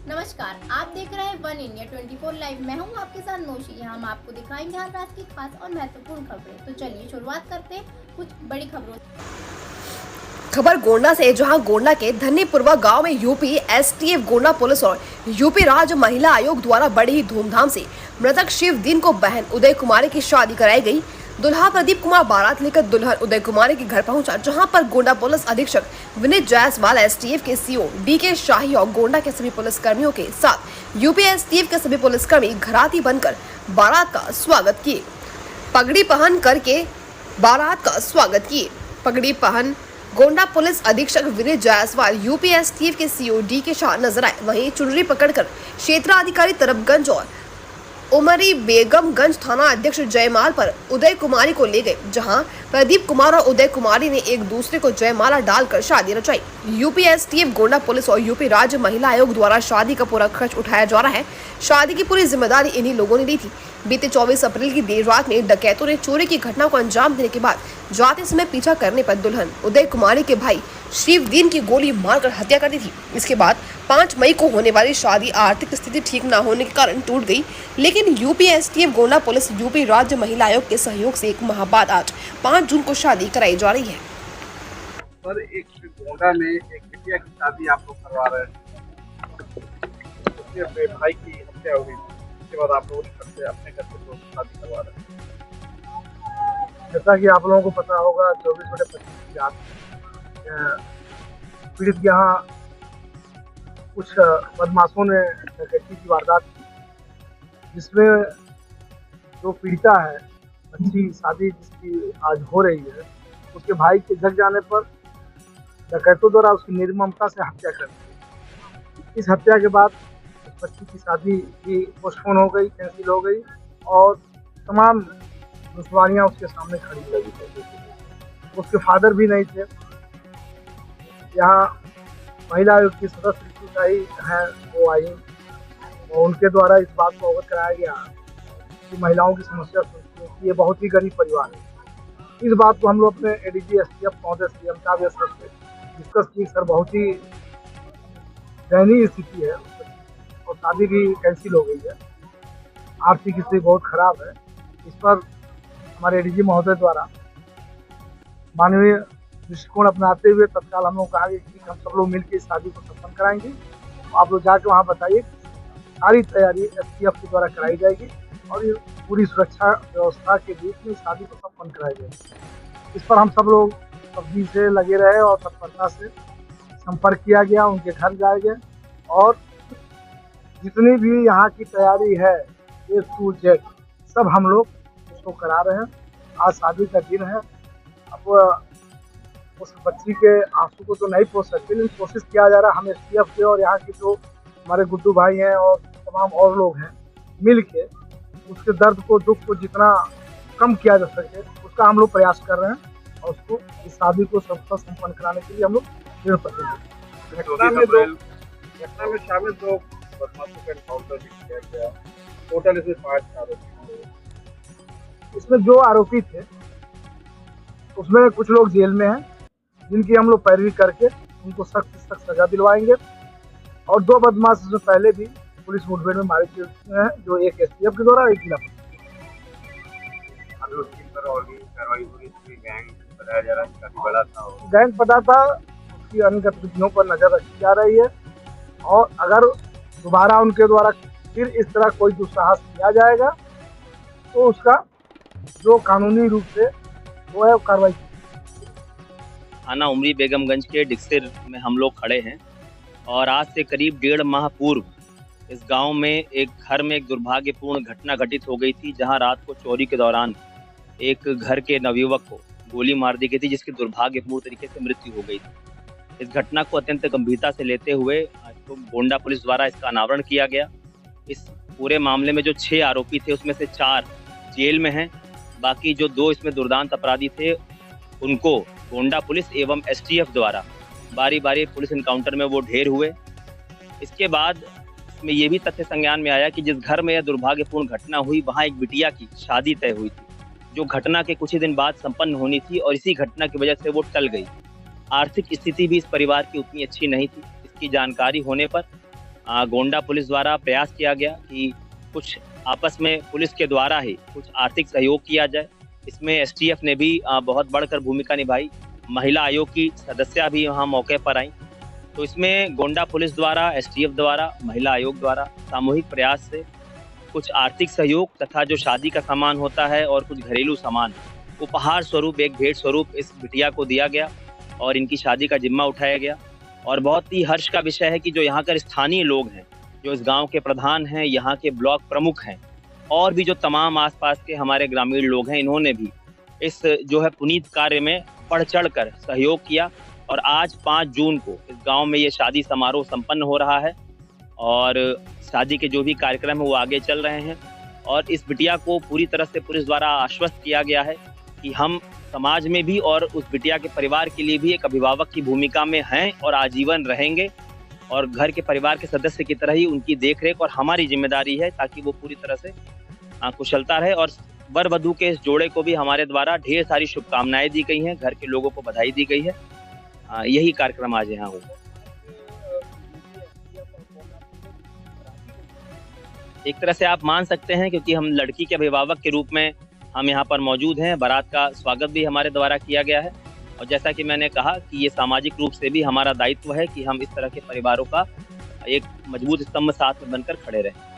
नमस्कार, आप देख रहे हैं वन इंडिया 24 लाइव। मैं हूं आपके साथ नौशी। यहाँ हम आपको दिखाएंगे हर रात की खास और महत्वपूर्ण खबरें। तो चलिए शुरुआत करते हैं कुछ बड़ी खबरों से। खबर गोंडा से, जहां गोंडा के धन्नीपुरवा गांव में यूपी एसटीएफ, गोंडा पुलिस और यूपी राज्य महिला आयोग द्वारा बड़ी ही धूमधाम से मृतक शिवदीन को बहन उदय कुमारी की शादी कराई गई। दुल्हा प्रदीप कुमार बारात लेकर दुल्हन उदय कुमारी के घर पहुंचा, जहां पर गोंडा पुलिस अधीक्षक विनीत जायसवाल, एसटीएफ के सीओ डीके शाही और गोंडा के सभी पुलिस कर्मियों के साथ यूपी एसटीएफ के सभी पुलिसकर्मी घराती बनकर बारात का स्वागत किए। पगड़ी पहन करके बारात का स्वागत किए। पगड़ी पहन गोंडा पुलिस अधीक्षक विनीत जायसवाल, यूपी एसटीएफ के सीओ डीके शाह नजर आए। वहीं चुनरी पकड़कर क्षेत्राधिकारी तरफगंज और उमरी बेगमगंज थाना अध्यक्ष जयमाल पर उदय कुमारी को ले गए, जहां प्रदीप कुमार और उदय कुमारी ने एक दूसरे को जयमाला डालकर शादी रचाई। यूपी एसटीएफ, गोंडा पुलिस और यूपी राज्य महिला आयोग द्वारा शादी का पूरा खर्च उठाया जा रहा है। शादी की पूरी जिम्मेदारी इन्हीं लोगों ने ली थी। बीते 24 अप्रैल की देर रात में डकैतों ने चोरी की घटना को अंजाम देने के बाद जाते समय पीछा करने पर दुल्हन उदय कुमारी के भाई शिवदीन की गोली मारकर हत्या कर दी थी। इसके बाद 5 मई को होने वाली शादी आर्थिक स्थिति ठीक न होने के कारण टूट गई, लेकिन UP STF, Gonda police, UP राज्य महिला आयोग के सहयोग से 1 माह बाद आज 5 जून को शादी कराई जा रही है। सर, एक गोंडा में एक बिटिया की शादी आप लोग करवा रहे हैं, उसके अपने भाई की हत्या हुई, उसके बाद आप लोग अपने घर से लोग शादी करवा रहे हैं। जैसा कि आप लोगों को पता होगा, 24/25 की रात पीड़ित के यहाँ कुछ बदमाशों ने डकैती की वारदात की, जिसमें जो पीड़िता है, अच्छी शादी जिसकी आज हो रही है, उसके भाई के जग जाने पर डकैतों द्वारा उसकी निर्ममता से हत्या कर दी। इस हत्या के बाद उस बच्ची की शादी भी पोस्टपोन हो गई, कैंसिल हो गई और तमाम दुश्वारियाँ उसके सामने खड़ी लगी। उसके फादर भी नहीं थे। यहाँ महिला आयोग की सदस्य ऋतुशाही हैं, वो आई और उनके द्वारा इस बात को अवगत कराया गया कि महिलाओं की समस्या सुनती है कि ये बहुत ही गरीब परिवार है। इस बात को हम लोग अपने एडीजी एसटीएफ महोदय श्री अमिताभ सर से डिस्कस की। सर, बहुत ही दयनीय स्थिति है और शादी भी कैंसिल हो गई है, आर्थिक स्थिति बहुत खराब है। इस पर हमारे एडीजी महोदय द्वारा मानवीय दृष्टिकोण अपनाते हुए तत्काल हम लोग कहा कि हम सब लोग मिलकर इस शादी को संपन्न कराएंगे। आप लोग जाके वहाँ बताइए, सारी तैयारी एसटीएफ के द्वारा कराई जाएगी और ये पूरी सुरक्षा व्यवस्था के बीच में शादी को संपन्न कराई जाएगी। इस पर हम सब लोग सब्जी से लगे रहे और तत्परता से संपर्क किया गया, उनके घर जाए गए और जितनी भी यहाँ की तैयारी है A to Z सब हम लोग उसको करा रहे हैं। आज शादी का दिन है। अब उस बच्ची के आंसू को तो नहीं पोंछ सकते, लेकिन कोशिश किया जा रहा है। हम एसटीएफ के और यहाँ के जो हमारे गुड्डू भाई हैं और तमाम और लोग हैं, मिल के उसके दर्द को, दुख को जितना कम किया जा सके उसका हम लोग प्रयास कर रहे हैं और उसको इस शादी को सफल संपन्न कराने के लिए हम लोग दृढ़ प्रतिबद्ध। घटना में शामिल 2 बदमाशों का एनकाउंटर भी किया गया। टोटल इसमें 5 आरोपी थे। इसमें जो आरोपी थे उसमें कुछ लोग जेल में हैं, जिनकी हम लोग पैरवी करके उनको सख्त से सख्त सजा दिलवाएंगे और 2 बदमाश इसमें पहले भी पुलिस मुठभेड़ में मारे गए हैं, जो एक एसटीएफ के द्वारा, एक जिला गैंग पता था। उसकी अन्य गतिविधियों पर नजर रखी जा रही है और अगर दोबारा उनके द्वारा फिर इस तरह कोई दुस्साहस किया जाएगा तो उसका जो कानूनी रूप से वो है कार्रवाई। थाना उमरी बेगमगंज के डिक्सिर में हम लोग खड़े हैं और आज से करीब 1.5 माह पूर्व इस गांव में एक घर में एक दुर्भाग्यपूर्ण घटना घटित हो गई थी, जहां रात को चोरी के दौरान एक घर के नवयुवक को गोली मार दी गई थी, जिसकी दुर्भाग्यपूर्ण तरीके से मृत्यु हो गई थी। इस घटना को अत्यंत गंभीरता से लेते हुए आज तो गोंडा पुलिस द्वारा इसका अनावरण किया गया। इस पूरे मामले में जो 6 आरोपी थे उसमें से 4 जेल में हैं, बाकी जो 2 इसमें दुर्दांत अपराधी थे उनको गोंडा पुलिस एवं एसटीएफ द्वारा बारी बारी पुलिस एनकाउंटर में वो ढेर हुए। इसके बाद इसमें ये भी तथ्य संज्ञान में आया कि जिस घर में यह दुर्भाग्यपूर्ण घटना हुई वहाँ एक बिटिया की शादी तय हुई थी, जो घटना के कुछ ही दिन बाद संपन्न होनी थी और इसी घटना की वजह से वो टल गई। आर्थिक स्थिति भी इस परिवार की उतनी अच्छी नहीं थी। इसकी जानकारी होने पर गोंडा पुलिस द्वारा प्रयास किया गया कि कुछ आपस में पुलिस के द्वारा ही कुछ आर्थिक सहयोग किया जाए। इसमें एसटीएफ ने भी बहुत बढ़कर भूमिका निभाई। महिला आयोग की सदस्या भी वहाँ मौके पर आई। तो इसमें गोंडा पुलिस द्वारा, एसटीएफ द्वारा, महिला आयोग द्वारा सामूहिक प्रयास से कुछ आर्थिक सहयोग तथा जो शादी का सामान होता है और कुछ घरेलू सामान उपहार स्वरूप, एक भेंट स्वरूप इस बिटिया को दिया गया और इनकी शादी का जिम्मा उठाया गया। और बहुत ही हर्ष का विषय है कि जो यहाँ के स्थानीय लोग हैं, जो इस गांव के प्रधान हैं, यहाँ के ब्लॉक प्रमुख हैं और भी जो तमाम आसपास के हमारे ग्रामीण लोग हैं, इन्होंने भी इस जो है पुनीत कार्य में बढ़ चढ़ कर सहयोग किया। और आज 5 जून को इस गांव में ये शादी समारोह संपन्न हो रहा है और शादी के जो भी कार्यक्रम है वो आगे चल रहे हैं। और इस बिटिया को पूरी तरह से पुलिस द्वारा आश्वस्त किया गया है कि हम समाज में भी और उस बिटिया के परिवार के लिए भी एक अभिभावक की भूमिका में हैं और आजीवन रहेंगे और घर के परिवार के सदस्य की तरह ही उनकी देखरेख और हमारी जिम्मेदारी है ताकि वो पूरी तरह से कुशलता रहे। और वर वधू के इस जोड़े को भी हमारे द्वारा ढेर सारी शुभकामनाएं दी गई हैं, घर के लोगों को बधाई दी गई है। यही कार्यक्रम आज यहाँ हुआ। एक तरह से आप मान सकते हैं क्योंकि हम लड़की के अभिभावक के रूप में हम यहाँ पर मौजूद हैं। बारात का स्वागत भी हमारे द्वारा किया गया है और जैसा कि मैंने कहा कि ये सामाजिक रूप से भी हमारा दायित्व है कि हम इस तरह के परिवारों का एक मजबूत स्तंभ साथ में बनकर खड़े रहें।